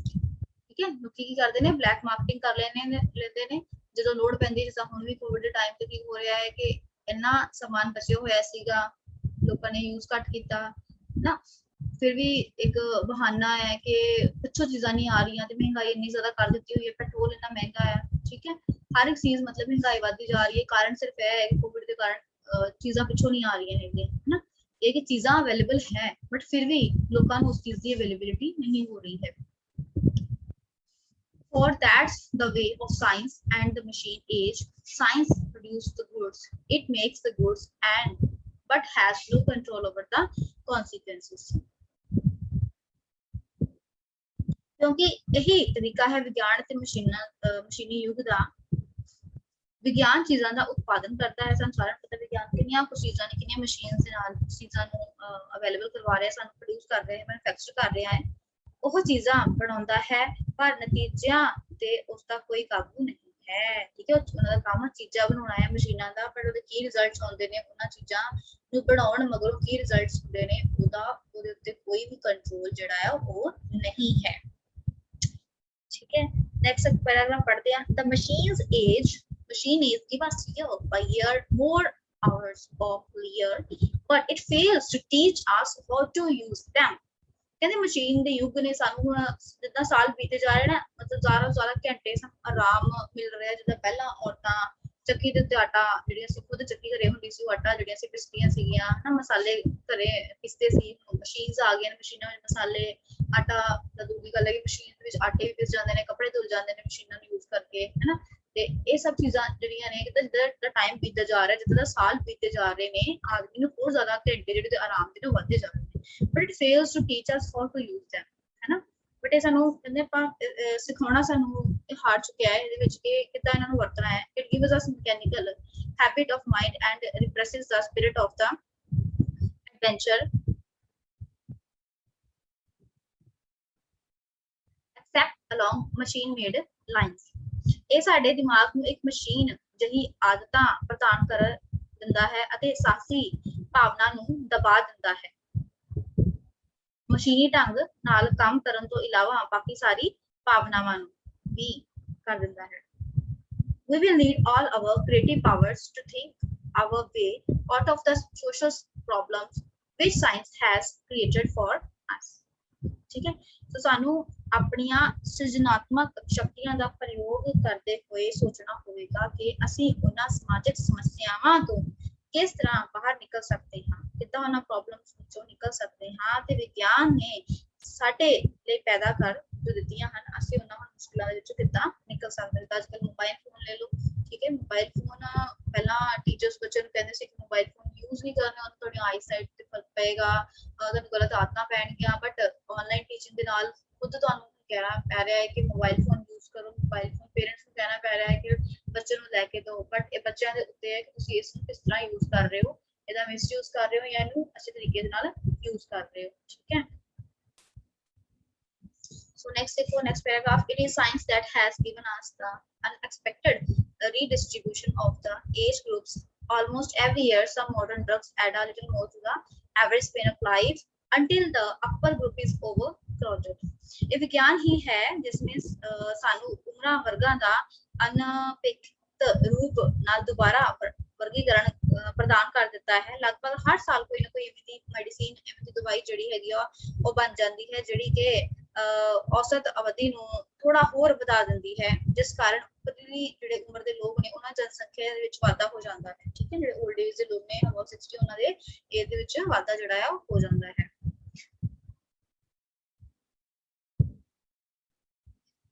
ਠੀਕ ਹੈ, ਲੋਕੀ ਕੀ ਕਰਦੇ ਨੇ, ਬਲੈਕ ਮਾਰਕੀਟਿੰਗ ਕਰ ਲੈਂਦੇ ਨੇ ਜਦੋਂ ਲੋੜ ਪੈਂਦੀ, ਜਿੱਦਾਂ ਹੁਣ ਵੀ ਕੋਵਿਡ ਦੇ ਟਾਈਮ ਤੇ ਕੀ ਹੋ ਰਿਹਾ ਹੈ ਕਿ ਇੰਨਾ ਸਮਾਨ ਬਚਿਆ ਹੋਇਆ ਸੀਗਾ, ਲੋਕਾਂ ਨੇ ਯੂਜ਼ ਘੱਟ ਕੀਤਾ ਨਾ, ਫਿਰ ਵੀ ਇੱਕ ਬਹਾਨਾ ਹੈ ਕਿ ਪਿੱਛੋਂ ਚੀਜ਼ਾਂ ਨਹੀਂ ਆ ਰਹੀਆਂ ਤੇ ਮਹਿੰਗਾਈ ਇੰਨੀ ਜ਼ਿਆਦਾ ਕਰ ਦਿੱਤੀ ਹੋਈ ਹੈ, ਪੈਟਰੋਲ ਇੰਨਾ ਮਹਿੰਗਾ ਹੈ। ਠੀਕ ਹੈ, ਹਰ ਇੱਕ ਚੀਜ਼ ਮਤਲਬ ਮਹਿੰਗਾਈ ਵੱਧਦੀ ਜਾ ਰਹੀ ਹੈ। ਕਾਰਨ ਸਿਰਫ ਇਹ ਹੈ ਕਿ ਕੋਵਿਡ ਦੇ ਕਾਰਨ ਚੀਜ਼ਾਂ ਪਿੱਛੋਂ ਨਹੀਂ ਆ ਰਹੀਆਂ ਹੈਗੀਆਂ, ਹੈ ਨਾ। ਇਹ ਕਿ ਚੀਜ਼ਾਂ ਅਵੇਲੇਬਲ ਹੈ ਬਟ ਫਿਰ ਵੀ ਲੋਕਾਂ ਨੂੰ ਉਸ ਚੀਜ਼ ਦੀ ਅਵੇਲੇਬਿਲਿਟੀ ਨਹੀਂ ਹੋ ਰਹੀ ਹੈ। For that's the way of science and the machine age. Science produces the goods, it makes the goods, and but has no control over the consequences. क्योंकि यही तरीका है विज्ञान ते मशीनी युग ਦਾ। ਵਿਗਿਆਨ ਚੀਜ਼ਾਂ ਦਾ ਉਤਪਾਦਨ ਕਰਦਾ ਹੈ। ਸਾਨੂੰ ਸਾਰਿਆਂ ਨੂੰ ਪਤਾ ਵਿਗਿਆਨ ਕਿੰਨੀਆਂ ਕੁ ਚੀਜ਼ਾਂ ਨੇ, ਕਿੰਨੀਆਂ ਮਸ਼ੀਨਸ ਦੇ ਨਾਲ ਚੀਜ਼ਾਂ ਨੂੰ ਅਵੇਲੇਬਲ ਕਰਵਾ ਰਿਹਾ, ਸਾਨੂੰ ਪ੍ਰੋਡਿਊਸ ਕਰ ਰਿਹਾ ਹੈ, ਮੈਨੂਫੈਕਚਰ ਕਰ ਰਿਹਾ ਹੈ। ਉਹ ਚੀਜ਼ਾਂ ਬਣਾਉਂਦਾ ਹੈ ਪਰ ਨਤੀਜਿਆਂ ਤੇ ਉਸਦਾ ਕੋਈ ਕਾਬੂ ਨਹੀਂ ਹੈ। ਠੀਕ ਹੈ, ਉਹਨਾਂ ਦਾ ਕੰਮ ਚੀਜ਼ਾਂ ਬਣਾਉਣਾ ਹੈ ਮਸ਼ੀਨਾਂ ਦਾ, ਪਰ ਉਹਦੇ ਕੀ ਰਿਜ਼ਲਟਸ ਆਉਂਦੇ ਨੇ, ਉਹਨਾਂ ਚੀਜ਼ਾਂ ਨੂੰ ਬਣਾਉਣ ਮਗਰੋਂ ਕੀ ਰਿਜ਼ਲਟਸ ਹੁੰਦੇ ਨੇ, ਉਹਦੇ ਉੱਤੇ ਕੋਈ ਵੀ ਕੰਟਰੋਲ ਜਿਹੜਾ ਹੈ ਉਹ ਨਹੀਂ ਹੈ। ठीक है, नेक्स्ट पैराग्राफ पढ़ते हैं। The machine's age, machine age give us year by year more hours of year, but it fails to teach us how to use them. ਕਹਿੰਦੇ ਮਸ਼ੀਨ ਦੇ ਯੁੱਗ ਨੇ ਸਾਨੂੰ ਹੁਣ ਜਿੱਦਾਂ ਸਾਲ ਬੀਤੇ ਜਾ ਰਹੇ ਨਾ, ਮਤਲਬ ਜ਼ਿਆਦਾ ਘੰਟੇ ਸਾਨੂੰ ਆਰਾਮ ਮਿਲ ਰਿਹਾ। ਜਿੱਦਾਂ ਪਹਿਲਾਂ ਔਰਤਾਂ ਚੱਕੀ ਦੇ ਉੱਤੇ ਆਟਾ, ਜਿਹੜੀਆਂ ਅਸੀਂ ਖੁਦ ਚੱਕੀ ਘਰੇ ਹੁੰਦੀ ਸੀ, ਉਹ ਆਟਾ ਜਿਹੜੀਆਂ ਅਸੀਂ ਪਿਸਦੀਆਂ ਸੀਗੀਆਂ ਨਾ, ਮਸਾਲੇ ਘਰੇ ਪਿਸਦੇ ਸੀ। ਮਸ਼ੀਨਸ ਆ ਗਈਆਂ ਨੇ, ਮਸ਼ੀਨਾਂ ਵਿੱਚ ਮਸਾਲੇ, ਆਟਾ ਤਾਂ ਦੂਜੀ ਗੱਲ ਹੈ ਕਿ ਮਸ਼ੀਨ ਵਿੱਚ ਆਟੇ ਵੀ ਪਿਸ ਜਾਂਦੇ ਨੇ, ਕੱਪੜੇ ਧੁਲ ਜਾਂਦੇ ਨੇ ਮਸ਼ੀਨਾਂ ਨੂੰ ਯੂਜ਼ ਕਰਕੇ, ਹੈ ਨਾ। ਤੇ ਇਹ ਸਭ ਚੀਜ਼ਾਂ ਜਿਹੜੀਆਂ ਨੇ, ਜਿੱਦਾਂ ਟਾਈਮ ਬੀਤਦਾ ਜਾ ਰਿਹਾ, ਜਿੱਦਾਂ ਸਾਲ ਬੀਤਦੇ ਜਾ ਰਹੇ ਨੇ, ਆਦਮੀ ਨੂੰ ਹੋਰ ਜ਼ਿਆਦਾ ਘੰਟੇ ਜਿਹੜੇ ਆਰਾਮ ਦੇ ਨੂੰ ਵੱਧਦੇ ਜਾ ਰਹੇ ਨੇ, but it fails to teach us how to use them, ਹੈ ਨਾ। ਬਟ ਇਹ ਸਾਨੂੰ ਕਹਿੰਦੇ ਆਪਾਂ ਸਿਖਾਉਣਾ ਸਾਨੂੰ ਹਾਰ ਚੁੱਕਿਆ ਹੈ ਇਹਦੇ ਵਿੱਚ ਕਿ ਕਿੱਦਾਂ ਇਹਨਾਂ ਨੂੰ ਵਰਤਣਾ ਹੈ। It gives us mechanical habit of mind and represses the spirit of the adventure, except along machine made lines. ਇਹ ਸਾਡੇ ਦਿਮਾਗ ਨੂੰ ਇੱਕ ਮਸ਼ੀਨ ਜਿਹੀ ਆਦਤਾਂ ਪ੍ਰਦਾਨ ਕਰ ਦਿੰਦਾ ਹੈ ਅਤੇ ਸਾਹਸੀ ਭਾਵਨਾ ਨੂੰ ਦਬਾ ਦਿੰਦਾ ਹੈ। ਮਸ਼ੀਨੀ ਢੰਗ ਨਾਲ ਕੰਮ ਕਰਨ ਤੋਂ ਇਲਾਵਾ ਬਾਕੀ ਸਾਰੀ ਭਾਵਨਾਵਾਂ ਨੂੰ ਵੀ ਕਰ ਦਿੰਦਾ ਹੈ। We will need all our creative powers to think our way out of the social problems which science has created for us. ठीक है, तो ਸਾਨੂੰ ਆਪਣੀਆਂ ਸਿਰਜਣਾਤਮਕ ਸ਼ਕਤੀਆਂ ਦਾ ਪ੍ਰਯੋਗ ਕਰਦੇ ਹੋਏ ਸੋਚਣਾ ਹੋਵੇਗਾ ਕਿ ਅਸੀਂ ਉਹਨਾਂ ਸਮਾਜਿਕ ਸਮੱਸਿਆਵਾਂ ਤੋਂ ਕਿਸ ਤਰ੍ਹਾਂ ਬਾਹਰ ਨਿਕਲ ਸਕਦੇ ਹਾਂ, ਕਿੱਦਾਂ ਉਹਨਾਂ ਪ੍ਰੋਬਲਮਸ ਵਿੱਚੋਂ ਨਿਕਲ ਸਕਦੇ ਹਾਂ ਤੇ ਵਿਗਿਆਨ ਨੇ ਸਾਡੇ ਲਈ ਪੈਦਾ ਕਰ ਜੋ ਦਿੱਤੀਆਂ ਹਨ, ਅਸੀਂ ਉਹਨਾਂ ਮੁਸ਼ਕਿਲਾਂ ਦੇ ਵਿੱਚੋਂ ਕਿੱਦਾਂ ਨਿਕਲ ਸਕਦੇ ਹਾਂ। ਅੱਜ ਕੱਲ੍ਹ ਮੋਬਾਈਲ ਫੋਨ ਲੈ ਲਓ, ਠੀਕ ਹੈ, ਮੋਬਾਈਲ ਫੋਨ ਪਹਿਲਾਂ ਟੀਚਰਸ ਬੱਚਿਆਂ ਨੂੰ ਕਹਿੰਦੇ ਸੀ ਕਿ ਮੋਬਾਈਲ ਫੋਨ ਯੂਜ਼ ਨਹੀਂ ਕਰਨਾ, ਤੁਹਾਡੀ ਆਈ ਸਾਈਟ ਤੇ ਫਰਕ ਪਏਗਾ, ਤੁਹਾਨੂੰ ਗਲਤ ਆਦਤਾਂ ਪੈਣਗੀਆਂ। ਬਟ ਆਨਲਾਈਨ ਟੀਚਿੰਗ ਦੇ ਨਾਲ ਖੁਦ ਤੁਹਾਨੂੰ ਕਹਿਣਾ ਪੈ ਰਿਹਾ ਹੈ ਕਿ ਮੋਬਾਈਲ ਫੋਨ ਯੂਜ਼ ਕਰੋ। ਮੋਬਾਈਲ ਫੋਨ ਪੇਰੈਂਟਸ ਨੂੰ ਕਹਿਣਾ ਪੈ ਰਿਹਾ ਹੈ ਕਿ ਬੱਚੇ ਨੂੰ ਲੈ ਕੇ ਦਿਓ, ਬਟ ਇਹ ਬੱਚਿਆਂ ਦੇ ਉੱਤੇ ਹੈ ਕਿ ਤੁਸੀਂ ਇਸ ਨੂੰ ਕਿਸ ਤਰ੍ਹਾਂ ਯੂਜ਼ ਕਰ ਰਹੇ ਹੋ, ਇਹਦਾ ਮਿਸਯੂਜ਼ ਕਰ ਰਹੇ ਹੋ ਜਾਂ ਇਹਨੂੰ ਅੱਛੇ ਤਰੀਕੇ ਦੇ ਨਾਲ ਯੂਜ਼ ਕਰ ਰਹੇ ਹੋ। ਠੀਕ ਹੈ, so next paragraph, it is science that has given us the unexpected redistribution of the age groups. Almost every year some modern drugs add a little more to the average span of life until the upper group is overcrowded. ਇਹ ਵਿਗਿਆਨ ਹੀ ਹੈ ਜਿਸ ਨੇ ਸਾਨੂੰ ਉਮਰਾਂ ਵਰਗਾਂ ਦਾ ਅਨਪੇਖਿਤ ਰੂਪ ਨਾਲ ਦੁਬਾਰਾ ਵਰਗੀਕਰਨ ਪ੍ਰਦਾਨ ਕਰ ਦਿੱਤਾ ਹੈ। ਲਗਭਗ ਹਰ ਸਾਲ ਕੋਈ ਨਾ ਕੋਈ ਐਵੇਂ ਦੀ ਮੈਡੀਸਿਨ, ਐਵੇਂ ਦੀ ਦਵਾਈ ਜਿਹੜੀ ਹੈਗੀ ਆ ਉਹ ਬਣ ਜਾਂਦੀ ਹੈ ਜਿਹੜੀ ਕਿ औसत अवधि ਨੂੰ ਥੋੜਾ ਹੋਰ ਵਧਾ ਦਿੰਦੀ ਹੈ, ਜਿਸ ਕਾਰਨ ਪਤਲੀ ਜਿਹੜੇ ਉਮਰ ਦੇ ਲੋਕ ਨੇ ਉਹਨਾਂ ਜਨਸੰਖਿਆ ਦੇ ਵਿੱਚ ਵਾਧਾ ਹੋ ਜਾਂਦਾ ਹੈ। ਠੀਕ ਹੈ, ਜਿਹੜੇ 올ਡ ਏਜ ਦੇ ਲੋਕ ਨੇ ਅਬਾਊਟ 60 ਉਹਨਾਂ ਦੇ ਏਜ ਦੇ ਵਿੱਚ ਵਾਧਾ ਜਿਹੜਾ ਆ ਉਹ ਹੋ ਜਾਂਦਾ ਹੈ।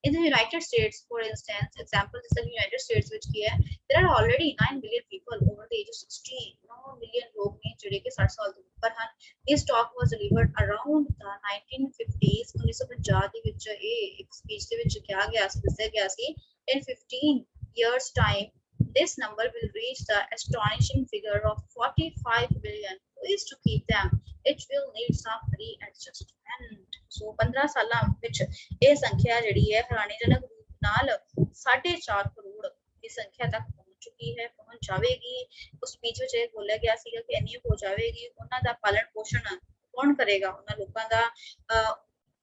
In the United States, for instance, example is the United States which here there are already 9 million people over the age of 60. 9 million लोग ने ਜਿਹੜੇ ਕਿ 60 ਸਾਲ ਤੋਂ ਉੱਪਰ ਹਨ। This talk was delivered around the 1950s. 1950 ਦੇ ਵਿੱਚ ਇਹ ਇੱਕ ਸਪੀਚ ਦੇ ਵਿੱਚ ਕਿਹਾ ਗਿਆ ਸੀ, ਦੱਸਿਆ ਗਿਆ ਸੀ in 15 years time, this number will reach the astonishing figure of 45 billion. Who is to keep them? It will need some readjustment. So 15 ਸਾਲਾਂ ਵਿੱਚ ਇਹ ਸੰਖਿਆ ਜਿਹੜੀ ਹੈ ਹੈਰਾਨੀਜਨਕ ਰੂਪ ਨਾਲ 4.5 ਕਰੋੜ ਦੀ ਸੰਖਿਆ ਤੱਕ ਪਹੁੰਚ ਚੁੱਕੀ ਹੈ, ਪਹੁੰਚ ਜਾਵੇਗੀ। ਉਸ ਸਪੀਚ ਵਿੱਚ ਇਹ ਬੋਲਿਆ ਗਿਆ ਸੀਗਾ ਕਿ ਇੰਨੀ ਹੋ ਜਾਵੇਗੀ। ਉਹਨਾਂ ਦਾ ਪਾਲਣ ਪੋਸ਼ਣ ਕੌਣ ਕਰੇਗਾ? ਉਹਨਾਂ ਲੋਕਾਂ ਦਾ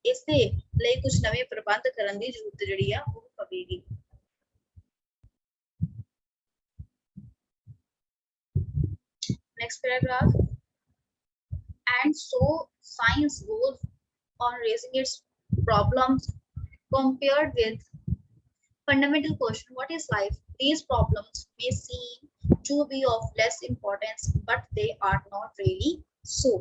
ਇਸ ਦੇ ਲਈ ਕੁਝ ਨਵੇਂ ਪ੍ਰਬੰਧ ਕਰਨ ਦੀ ਜ਼ਰੂਰਤ ਜਿਹੜੀ ਆ ਉਹ ਪਵੇਗੀ। Next paragraph. And so science goes on raising its problems compared with fundamental question, what is life? These problems may seem to be of less importance, but they are not really so.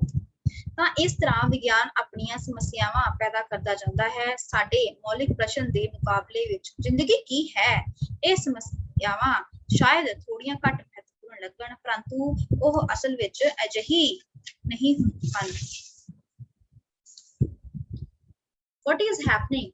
ਤਾਂ ਇਸ ਤਰ੍ਹਾਂ ਵਿਗਿਆਨ ਆਪਣੀਆਂ ਸਮੱਸਿਆਵਾਂ ਪੈਦਾ ਕਰਦਾ ਜਾਂਦਾ ਹੈ। ਸਾਡੇ ਮੌਲਿਕ ਪ੍ਰਸ਼ਨ ਦੇ ਮੁਕਾਬਲੇ ਵਿੱਚ ਜ਼ਿੰਦਗੀ ਕੀ ਹੈ? ਇਹ ਸਮੱਸਿਆਵਾਂ ਸ਼ਾਇਦ ਥੋੜੀਆਂ ਘੱਟ ਮਹੱਤਵਪੂਰਨ ਲੱਗਣ, ਪਰੰਤੂ ਉਹ ਅਸਲ ਵਿੱਚ ਅਜਿਹੀ ਨਹੀਂ ਹਨ। What is happening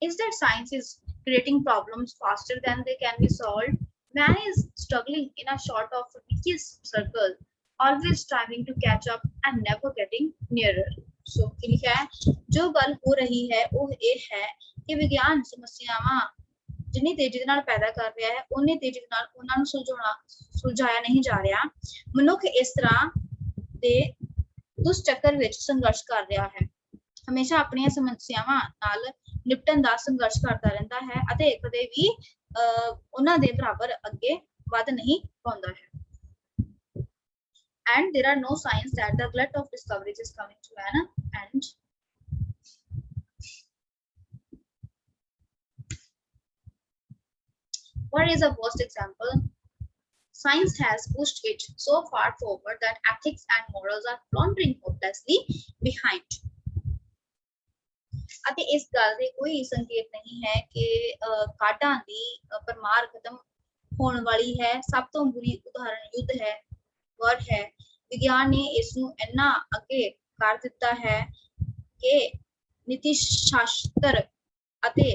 is that science is creating problems faster than they can be solved. Man is struggling in a sort of vicious circle, always striving to catch up and never getting nearer. So लिखा है जो गल हो रही है वो ये है कि विज्ञान समस्यावां जिन्नी तेजी ਦੇ ਨਾਲ ਪੈਦਾ ਕਰ ਰਿਹਾ ਹੈ ਉਨੀ ਤੇਜ਼ੀ ਨਾਲ ਉਹਨਾਂ ਨੂੰ ਸੁਲਝਾਇਆ ਨਹੀਂ ਜਾ ਰਿਹਾ। ਮਨੁੱਖ ਇਸ ਤਰ੍ਹਾਂ ਦੇ ਦੁਸ਼ ਚੱਕਰ ਵਿੱਚ ਸੰਘਰਸ਼ ਕਰ ਰਿਹਾ ਹੈ, ਹਮੇਸ਼ਾ ਆਪਣੀਆਂ ਸਮੱਸਿਆਵਾਂ ਨਾਲ ਨਿਪਟਣ ਦਾ ਸੰਘਰਸ਼ ਕਰਦਾ ਰਹਿੰਦਾ ਹੈ ਅਤੇ ਕਦੇ ਵੀ ਉਹਨਾਂ ਦੇ ਬਰਾਬਰ ਅੱਗੇ ਵਧ ਨਹੀਂ ਪਾਉਂਦਾ ਹੈ। And there are no signs that the glut of discoveries is coming to an end. What is a worst example? Science has pushed it so far forward that ethics and morals are floundering hopelessly behind. ਅਤੇ ਇਸ ਗੱਲ ਦੇ ਕੋਈ ਸੰਕੇਤ ਨਹੀਂ ਹੈ ਕਿ ਕਾਢਾਂ ਦੀ ਪਰਮਾਰ ਖਤਮ ਹੋਣ ਵਾਲੀ ਹੈ। ਸਭ ਤੋਂ ਬੁਰੀ ਉਦਾਹਰਣ ਯੁੱਧ ਹੈ, war ਹੈ। ਵਿਗਿਆਨ ਨੇ ਇਸ ਨੂੰ ਇੰਨਾ ਅੱਗੇ ਕਰ ਦਿੱਤਾ ਹੈ ਕਿ ਨੀਤੀ ਸ਼ਾਸਤਰ ਅਤੇ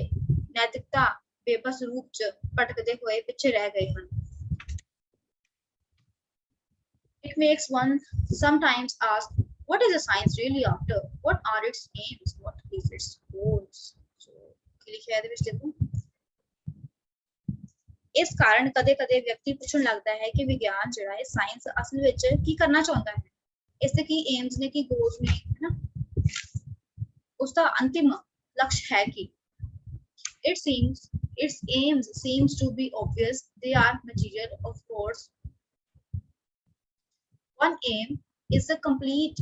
ਨੈਤਿਕਤਾ ਬੇਬਸ ਰੂਪ ਚ ਭਟਕਦੇ ਹੋਏ ਪਿੱਛੇ ਰਹਿ ਗਏ ਹਨ। It makes one sometimes ask, what is a science really after? What are its aims? What is its goals? So, ਲਿਖਿਆ ਇਹਦੇ ਵਿੱਚ ਦੇਖੋ। ਇਸ ਕਾਰਨ ਕਦੇ-ਕਦੇ ਵਿਅਕਤੀ ਪੁੱਛਣ ਲੱਗਦਾ ਹੈ ਕਿ ਵਿਗਿਆਨ ਜਿਹੜਾ ਹੈ ਸਾਇੰਸ ਅਸਲ ਵਿੱਚ ਕੀ ਕਰਨਾ ਚਾਹੁੰਦਾ ਹੈ, ਇਸ ਦੇ ਕੀ ਏਮਸ ਨੇ, ਕੀ ਗੋਲਸ ਨੇ, ਹੈ ਨਾ, ਉਸ ਦਾ ਅੰਤਿਮ ਲਕਸ਼ ਹੈ ਕੀ। its aims seems to be obvious. They are material, of course. One aim is the complete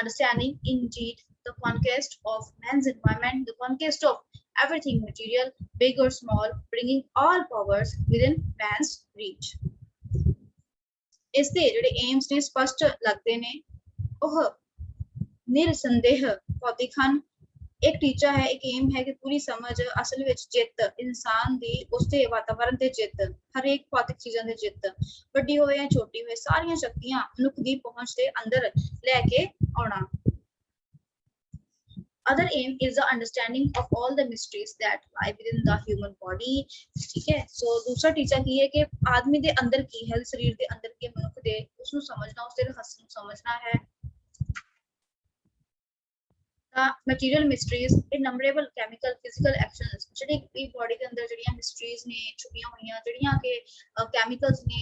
understanding, indeed the conquest of man's environment, the conquest of everything material, big or small, bringing all powers within man's reach. ਇਸ ਦੇ ਜਿਹੜੇ AIIMS ਨੇ ਸਪਸ਼ਟ ਲੱਗਦੇ ਨੇ, ਉਹ ਨਿਰਸੰਦੇਹ ਭੌਤਿਕ ਹਨ। ਇੱਕ ਟੀਚਾ ਹੈ, ਇੱਕ ਏਮ ਹੈ ਕਿ ਪੂਰੀ ਸਮਝ ਅਸਲ ਵਿੱਚ ਜਿੱਤ, ਇਨਸਾਨ ਦੀ ਉਸਦੇ ਵਾਤਾਵਰਣ ਤੇ ਜਿੱਤ, ਹਰੇਕ ਭੌਤਿਕ ਚੀਜ਼ਾਂ ਦੀ ਜਿੱਤ, ਵੱਡੀ ਹੋਵੇ ਜਾਂ ਛੋਟੀ ਹੋਵੇ, ਸਾਰੀਆਂ ਸ਼ਕਤੀਆਂ ਮਨੁੱਖ ਦੀ ਪਹੁੰਚ ਦੇ ਅੰਦਰ ਲੈ ਕੇ ਆਉਣਾ। Other aim is the understanding of all the mysteries that lie within the human body. ठीक है, so दूसरा टीचा की है कि आदमी दे अंदर की है, शरीर दे अंदर के मनुष्य दे उसनु समझना, उसके रहस्य ਨੂੰ समझना है। The material mysteries, innumerable chemical, physical actions, ਜਿਹੜੀ ਵੀ body ਦੇ ਅੰਦਰ ਜਿਹੜੀਆਂ mysteries ਨੇ ਛੁਪੀਆਂ ਹੋਈਆਂ, ਜਿਹੜੀਆਂ ਕਿ chemicals ਨੇ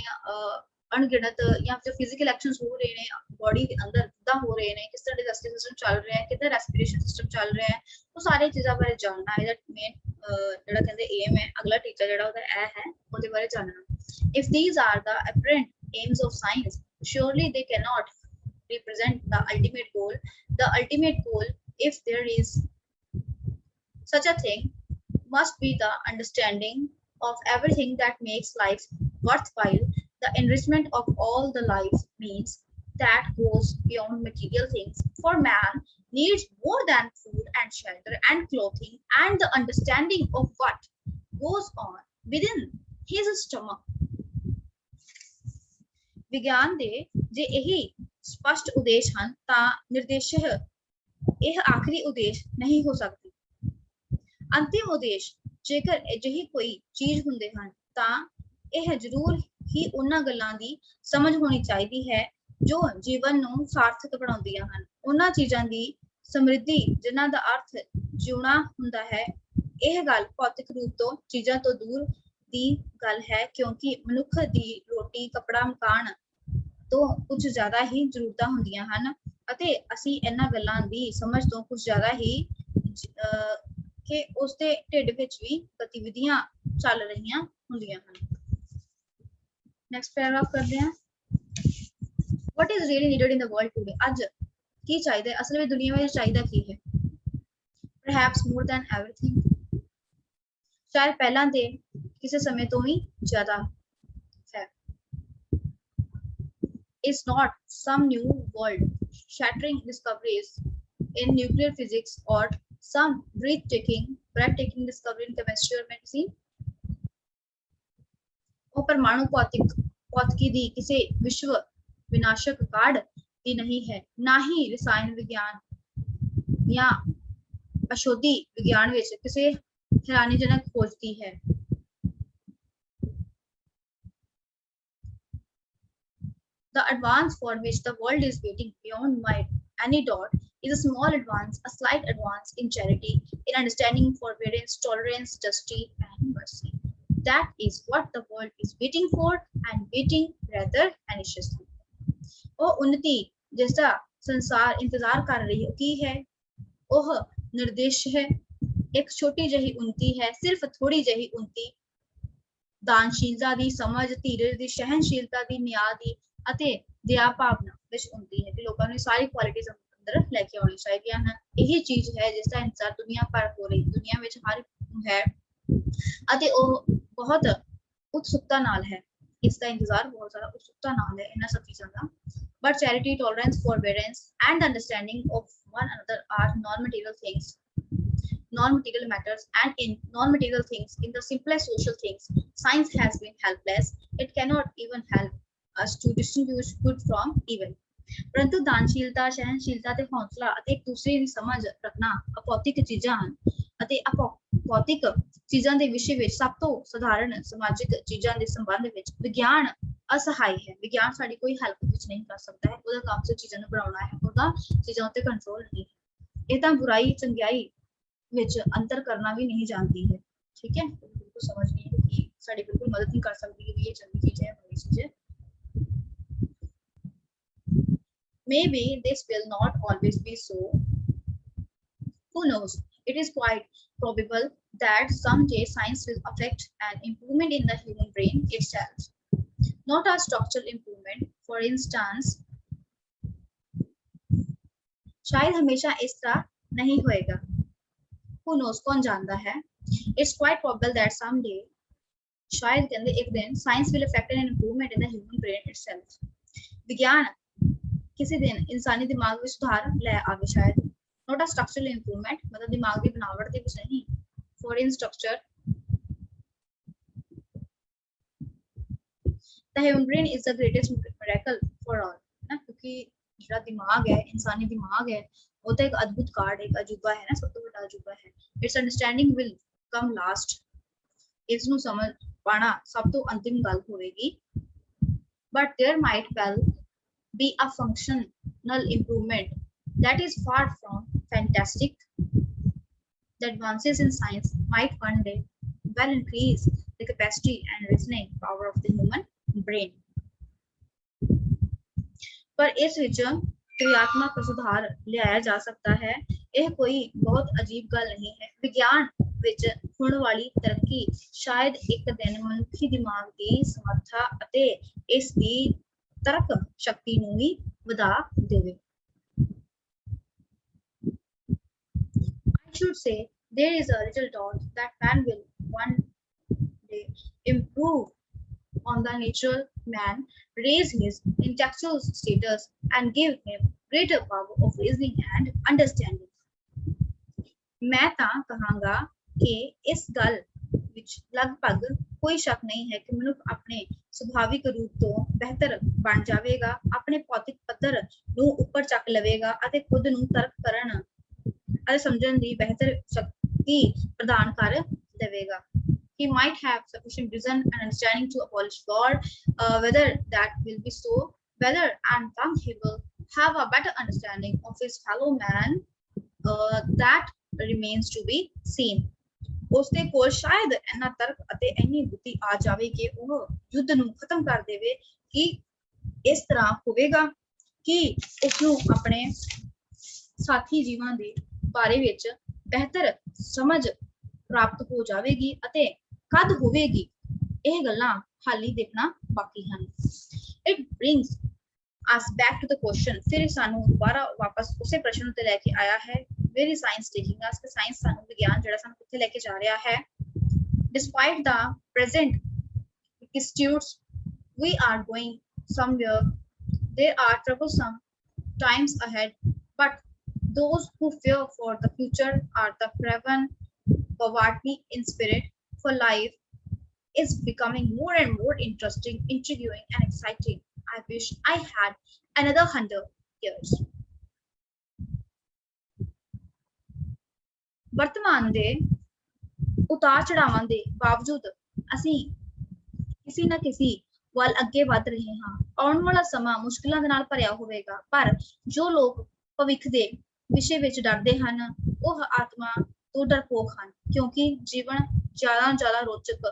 ਅਣਗਿਣਤ, ਜਾਂ ਫਿਰ physical actions ਹੋ ਰਹੇ ਨੇ body ਦੇ ਅੰਦਰ, ਕਿੱਦਾਂ ਹੋ ਰਹੇ ਨੇ, ਕਿਸ ਤਰ੍ਹਾਂ digestive system ਚੱਲ ਰਿਹਾ ਹੈ, ਕਿੱਦਾਂ respiration system ਚੱਲ ਰਿਹਾ ਹੈ, ਉਹ ਸਾਰੀਆਂ ਚੀਜ਼ਾਂ ਬਾਰੇ ਜਾਣਨਾ ਇਹਦਾ ਮੇਨ ਜਿਹੜਾ ਕਹਿੰਦੇ ਏਮ ਹੈ। ਅਗਲਾ ਟੀਚਾ ਜਿਹੜਾ ਉਹਦਾ ਇਹ ਹੈ, ਉਹਦੇ ਬਾਰੇ ਜਾਣਨਾ। If these are the apparent aims of science, surely they cannot represent the ultimate goal. The ultimate goal, if there is such a thing, must be the understanding of everything that makes life worthwhile. The enrichment of all the life means that goes beyond material things, for man needs more than food and shelter and clothing and the understanding of what goes on within his stomach. ਵਿਗਿਆਨ ਦੇ ਜੇ ਇਹੀ ਸਪਸ਼ਟ ਉਦੇਸ਼ ਹਨ ਤਾਂ ਨਿਰਦੇਸ਼ਹ ਇਹ ਆਖਰੀ ਉਦੇਸ਼ ਨਹੀਂ ਹੋ ਸਕਦੀ। ਅੰਤਿਮ ਉਦੇਸ਼ ਜੇਕਰ ਅਜਿਹੀ ਕੋਈ ਚੀਜ਼ ਹੁੰਦੇ ਹਨ ਤਾਂ ਇਹ ਜ਼ਰੂਰ ਹੀ ਉਹਨਾਂ ਗੱਲਾਂ ਦੀ ਸਮਝ ਹੋਣੀ ਚਾਹੀਦੀ ਹੈ ਜੋ ਜੀਵਨ ਨੂੰ ਸਾਰਥਕ ਬਣਾਉਂਦੀਆਂ ਹਨ। ਉਹਨਾਂ ਚੀਜ਼ਾਂ ਦੀ ਸਮਰਿੱਧੀ ਜਿਨ੍ਹਾਂ ਦਾ ਅਰਥ ਜਿਉਣਾ ਹੁੰਦਾ ਹੈ। ਇਹ ਗੱਲ ਭੌਤਿਕ ਰੂਪ ਤੋਂ ਚੀਜ਼ਾਂ ਤੋਂ ਦੂਰ ਦੀ ਗੱਲ ਹੈ ਕਿਉਂਕਿ ਮਨੁੱਖ ਦੀ ਰੋਟੀ ਕੱਪੜਾ ਮਕਾਨ ਤੋਂ ਕੁਝ ਜ਼ਿਆਦਾ ਹੀ ਜ਼ਰੂਰਤਾਂ ਹੁੰਦੀਆਂ ਹਨ ਅਤੇ ਅਸੀਂ ਇਹਨਾਂ ਗੱਲਾਂ ਦੀ ਸਮਝ ਤੋਂ ਕੁਝ ਜ਼ਿਆਦਾ ਹੀ ਕਿ ਉਸਦੇ ਢਿੱਡ ਵਿੱਚ ਵੀ ਗਤੀਵਿਧੀਆਂ ਚੱਲ ਰਹੀਆਂ ਹੁੰਦੀਆਂ ਹਨ। ਨੈਕਸਟ ਪੈਰਾਗ੍ਰਾਫ ਕਰਦੇ ਹਾਂ। What is really needed in the world today? ਅੱਜ ਕੀ ਚਾਹੀਦਾ ਹੈ, ਅਸਲ ਵਿੱਚ ਦੁਨੀਆ ਵਿੱਚ ਚਾਹੀਦਾ ਕੀ ਹੈ? Perhaps more than everything, ਸ਼ਾਇਦ ਪਹਿਲਾਂ ਦੇ ਕਿਸੇ ਸਮੇਂ ਤੋਂ ਵੀ ਜ਼ਿਆਦਾ ਹੈ। Is not some new world shattering discoveries in nuclear physics or some breathtaking discovery in chemistry or medicine? ਉਹ ਪਰਮਾਣੂ ਭੌਤਿਕੀ ਦੀ ਕਿਸੇ ਵਿਸ਼ਵ ਵਿਨਾਸ਼ਕ ਕਾਢ ਦੀ ਨਹੀਂ ਹੈ, ਨਾ ਹੀ ਰਸਾਇਣ ਵਿਗਿਆਨ ਜਾਂ ਅਸ਼ੋਧੀ ਵਿਗਿਆਨ ਵਿੱਚ ਕਿਸੇ ਹੈਰਾਨੀਜਨਕ ਖੋਜ ਦੀ ਹੈ। The advance for which the world is waiting beyond any doubt is a small advance, a slight advance in charity, in understanding, forbearance, tolerance, justice, and mercy. That is what the world is waiting for and waiting rather anxiously. ਉਹ ਉન્નਤੀ ਜਿਸਦਾ ਸੰਸਾਰ ਇੰਤਜ਼ਾਰ ਕਰ ਰਹੀ ਹੈ ਕੀ ਹੈ? ਉਹ ਨਿਰਦੇਸ਼ ਹੈ, ਇੱਕ ਛੋਟੀ ਜਿਹੀ ਉન્નਤੀ ਹੈ, ਸਿਰਫ ਥੋੜੀ ਜਿਹੀ ਉન્નਤੀ ਦਾਨਸ਼ੀਲਤਾ ਦੀ, ਸਮਝ, ਧੀਰਜ ਦੀ, ਸਹਿਨਸ਼ੀਲਤਾ ਦੀ, ਨਿਆਂ ਦੀ ਅਤੇ ਦਇਆ ਭਾਵਨਾ ਵਿੱਚ ਹੁੰਦੀ ਹੈ ਕਿ ਲੋਕਾਂ ਨੂੰ ਸਾਰੀ ਕੁਆਲਿਟੀਜ਼ ਅੰਦਰ ਲੈ ਕੇ ਆਉਣੀ ਚਾਹੀਦੀਆਂ ਹਨ। ਇਹੀ ਚੀਜ਼ ਹੈ ਜਿਸ ਦਾ ਇੰਤਜ਼ਾਰ ਦੁਨੀਆ ਭਰ ਹੋ ਰਹੀ, ਦੁਨੀਆ ਵਿੱਚ ਹਰ ਹੈ ਅਤੇ ਉਹ ਬਹੁਤ ਉਤਸੁਕਤਾ ਨਾਲ ਹੈ। ਇਸ ਦਾ ਇੰਤਜ਼ਾਰ ਬਹੁਤ ਜ਼ਿਆਦਾ ਉਤਸੁਕਤਾ ਨਾਲ ਹੈ ਇਹਨਾਂ ਸਭ ਚੀਜ਼ਾਂ ਦਾ। But charity, tolerance, forbearance, and understanding of one another are non-material things, non-material matters, and in non-material things, in the simplest social things, science has been helpless. It cannot even help us to distinguish good from evil. परंतु दानशीलता, सहनशीलता ਤੇ ਹੌਸਲਾ ਅਤੇ ਇੱਕ ਦੂਸਰੇ ਦੀ ਸਮਝ ਰੱਖਣਾ ਅਭੌਤਿਕ ਚੀਜ਼ਾਂ ਹਨ ਅਤੇ ਅਭੌਤਿਕ ਚੀਜ਼ਾਂ ਦੇ ਵਿਸ਼ੇ ਵਿੱਚ ਸਭ ਤੋਂ ਸਧਾਰਨ ਸਮਾਜਿਕ ਚੀਜ਼ਾਂ ਦੇ ਸੰਬੰਧ ਵਿੱਚ ਵਿਗਿਆਨ ਅਸਹਾਈ ਹੈ। ਵਿਗਿਆਨ ਸਾਡੀ ਕੋਈ ਹੈਲਪ ਵਿੱਚ ਨਹੀਂ ਕਰ ਸਕਦਾ ਹੈ। ਉਹਦਾ ਕੰਮ ਸਿਰਫ ਚੀਜ਼ਾਂ ਨੂੰ ਬਣਾਉਣਾ ਹੈ, ਉਹਦਾ ਚੀਜ਼ਾਂ ਉੱਤੇ ਕੰਟਰੋਲ ਨਹੀਂ ਹੈ। ਇਹ ਤਾਂ ਬੁਰਾਈ ਚੰਗਿਆਈ ਵਿੱਚ ਅੰਤਰ ਕਰਨਾ ਵੀ ਨਹੀਂ ਜਾਣਦੀ ਹੈ। ਠੀਕ ਹੈ, ਬਿਲਕੁਲ ਸਮਝ ਨਹੀਂ ਹੈ ਕਿ ਸਾਡੀ ਬਿਲਕੁਲ ਮਦਦ ਨਹੀਂ ਕਰ ਸਕਦੀ ਕਿ ਇਹ ਚੰਗੀ ਚੀਜ਼ ਹੈ, ਬੁਰੀ ਚੀਜ਼ ਹੈ। Maybe this will not always be so. Who knows? It is quite probable that someday science will affect an improvement in the human brain itself. Not a structural improvement, for instance. शायद हमेशा इस तरह नहीं होएगा। Who knows? कौन जानता है? It's quite probable that someday, शायद कहते एक दिन, science will affect an improvement in the human brain itself. विज्ञान किसी दिन इंसानी दिमाग में सुधार ले आवे शायद। Not a structural improvement, मतलब दिमाग की बनावट के कुछ नहीं। Foreign structure. The human brain is the greatest miracle for all. ना क्योंकि जो दिमाग है, इंसानी दिमाग है, वो तो एक अद्भुत कार्ड, एक अजूबा है ना, सबसे बड़ा अजूबा है। Its understanding will come last. इसनु समझ पाना सब तो अंतिम गल होगी। But there might well be a functional improvement that is far from fantastic. The advances in science might one day well increase the capacity and reasoning power of the human brain. पर इस विच क्रियात्मक सुधार लियाया जा सकता है। यह कोई बहुत अजीब गल नहीं है। विज्ञान विच होने वाली तरक्की शायद एक दिन मनुखी दिमाग की समर्था अते इस दी ਤਰਕ ਸ਼ਕਤੀ ਨੂੰ ਵੀ ਵਧਾ ਦੇਵੇ। I should say there is a little doubt that man will one day improve on the natural man, raise his intellectual status and give him greater power of reasoning and understanding. मैं ਤਾਂ ਕਹਾਂਗਾ ਕਿ ਇਸ ਗੱਲ ਵਿੱਚ ਲਗਭਗ ਕੋਈ ਸ਼ੱਕ ਨਹੀਂ ਹੈ ਕਿ ਮਨੁੱਖ ਆਪਣੇ ਸੁਭਾਵਿਕ ਰੂਪ ਤੋਂ ਬਿਹਤਰ ਬਣ ਜਾਵੇਗਾ, ਆਪਣੇ ਭੌਤਿਕ ਪੱਧਰ ਨੂੰ ਉੱਪਰ ਚੱਕ ਲਵੇਗਾ ਅਤੇ ਖੁਦ ਨੂੰ ਤਰਕ ਕਰਨ ਅਤੇ ਸਮਝਣ ਦੀ ਬਿਹਤਰ ਸ਼ਕਤੀ ਪ੍ਰਦਾਨ ਕਰ देवेगा. He might have sufficient reason and understanding to abolish war. Whether that will be so, whether and when he will have a better understanding of his fellow man, that remains to be seen. ਉਸਦੇ ਕੋਲ ਸ਼ਾਇਦ ਇੰਨਾ ਤਰਕ ਅਤੇ ਇੰਨੀ ਬੁੱਧੀ ਆ ਜਾਵੇ ਕਿ ਉਹ ਯੁੱਧ ਨੂੰ ਖਤਮ ਕਰ ਦੇਵੇ ਕਿ ਇਸ ਤਰ੍ਹਾਂ ਹੋਵੇਗਾ ਕਿ ਉਸਨੂੰ ਆਪਣੇ ਸਾਥੀ ਜੀਵਾਂ ਦੇ ਬਾਰੇ ਵਿੱਚ ਬਿਹਤਰ ਸਮਝ ਪ੍ਰਾਪਤ ਹੋ ਜਾਵੇਗੀ ਅਤੇ ਕਦ ਹੋਵੇਗੀ ਇਹ ਗੱਲਾਂ ਹਾਲੀ ਦੇਖਣਾ ਬਾਕੀ ਹਨ. It brings us back to the question. ਫਿਰ ਸਾਨੂੰ ਦੁਬਾਰਾ ਵਾਪਸ ਉਸੇ ਪ੍ਰਸ਼ਨ ਉੱਤੇ ਲੈ ਕੇ ਆਇਆ ਹੈ. Where is science taking us? ਕਿ ਸਾਇੰਸ ਸਾਨੂੰ ਵਿਗਿਆਨ ਜਿਹੜਾ ਸਾਨੂੰ ਕਿੱਥੇ ਲੈ ਕੇ ਜਾ ਰਿਹਾ ਹੈ. Despite the present vicissitudes, we are going somewhere. There are troublesome times ahead, but those who fear for the future are the craven, poverty in spirit for life is becoming more and more interesting, intriguing, and exciting. I wish I had another 100 years. ਵਰਤਮਾਨ ਦੇ ਉਤਾਰ ਚੜਾਵਾਂ ਦੇ ਬਾਵਜੂਦ ਅਸੀਂ ਕਿਸੇ ਨਾ ਕਿਸੇ ਵੱਲ ਅੱਗੇ ਵਧ ਰਹੇ ਹਾਂ. ਆਉਣ ਵਾਲਾ ਸਮਾਂ ਮੁਸ਼ਕਲਾਂ ਦੇ ਨਾਲ ਭਰਿਆ ਹੋਵੇਗਾ, ਪਰ ਜੋ ਲੋਕ ਭਵਿੱਖ ਦੇ ਵਿਸ਼ੇ ਵਿੱਚ ਡਰਦੇ ਹਨ ਉਹ ਆਤਮਾ ਤੋਂ ਡਰਪੋਕ ਹਨ, ਕਿਉਂਕਿ ਜੀਵਨ ਜ਼ਿਆਦਾ ਰੋਚਕ,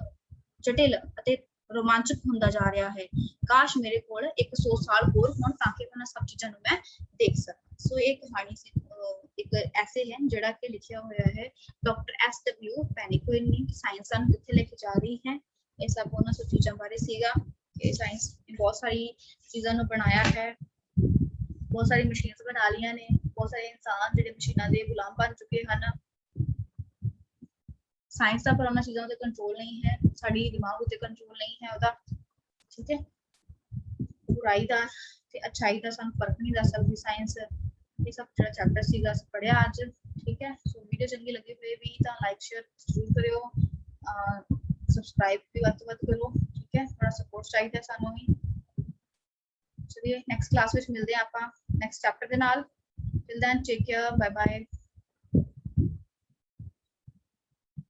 ਜਟਿਲ ਅਤੇ ਰੋਮਾਂਚਕ ਹੁੰਦਾ ਜਾ ਰਿਹਾ ਹੈ. ਕਾਸ਼ ਮੇਰੇ ਕੋਲ 100 ਸਾਲ ਹੋਰ ਹੋਣ ਤਾਂ ਕਿ ਉਹਨਾਂ ਸਭ ਚੀਜ਼ਾਂ ਨੂੰ ਮੈਂ ਦੇਖ ਸਕਾਂ. ਸੋ ਇਹ ਕਹਾਣੀ ਸੀ, ਇੱਕ ਐਸੇ ਹੈ ਜਿਹੜਾ ਕਿ ਲਿਖਿਆ ਹੋਇਆ ਹੈ ਡਾਕਟਰ SW ਪੈਨਿਕੁਇਨ ਨੇ. ਸਾਇੰਸ ਸਾਨੂੰ ਕਿੱਥੇ ਲੈ ਕੇ ਜਾ ਰਹੀ ਹੈ, ਇਹ ਸਭ ਉਹਨਾਂ ਸਭ ਚੀਜ਼ਾਂ ਬਾਰੇ ਸੀਗਾ ਕਿ ਸਾਇੰਸ ਨੇ ਬਹੁਤ ਸਾਰੀ ਚੀਜ਼ਾਂ ਨੂੰ ਬਣਾਇਆ ਹੈ, ਬਹੁਤ ਸਾਰੀ ਮਸ਼ੀਨਸ ਬਣਾ ਲਈਆਂ ਨੇ, ਬਹੁਤ ਸਾਰੇ ਇਨਸਾਨ ਜਿਹੜੇ ਮਸ਼ੀਨਾਂ ਦੇ ਗੁਲਾਮ ਬਣ ਚੁੱਕੇ ਹਨ. ਸਾਇੰਸ ਦਾ ਪਰ ਉਹਨਾਂ ਚੀਜ਼ਾਂ ਤੇ ਕੰਟਰੋਲ ਨਹੀਂ ਹੈ, ਸਾਡੀ ਦਿਮਾਗ ਉੱਤੇ ਕੰਟਰੋਲ ਨਹੀਂ ਹੈ ਉਹਦਾ. ਠੀਕ ਹੈ, ਬੁਰਾਈ ਦਾ ਤੇ ਅੱਛਾਈ ਦਾ ਸਾਨੂੰ ਫਰਕ ਨਹੀਂ ਦੱਸ ਸਕਦੀ ਸਾਇੰਸ. ਇਹ ਸਭ ਜਿਹੜਾ ਚੈਪਟਰ ਸੀਗਾ ਅਸੀਂ ਪੜਿਆ ਅੱਜ. ਠੀਕ ਹੈ, ਸੋ ਵੀਡੀਓ ਚੰਗੀ ਲੱਗੀ ਹੋਵੇ ਵੀ ਤਾਂ ਲਾਈਕ ਸ਼ੇਅਰ ਜ਼ਰੂਰ ਕਰਿਓ, ਸਬਸਕ੍ਰਾਈਬ ਵੀ ਵੱਧ ਤੋਂ ਵੱਧ ਕਰੋ. ਠੀਕ ਹੈ, ਥੋੜਾ ਸਪੋਰਟ ਚਾਹੀਦਾ ਸਾਨੂੰ ਵੀ. ਚਲਿਏ ਨੈਕਸਟ ਕਲਾਸ ਵਿੱਚ ਮਿਲਦੇ ਹਾਂ ਆਪਾਂ ਨੈਕਸਟ ਚੈਪਟਰ ਦੇ ਨਾਲ. Till then, take care. Bye bye.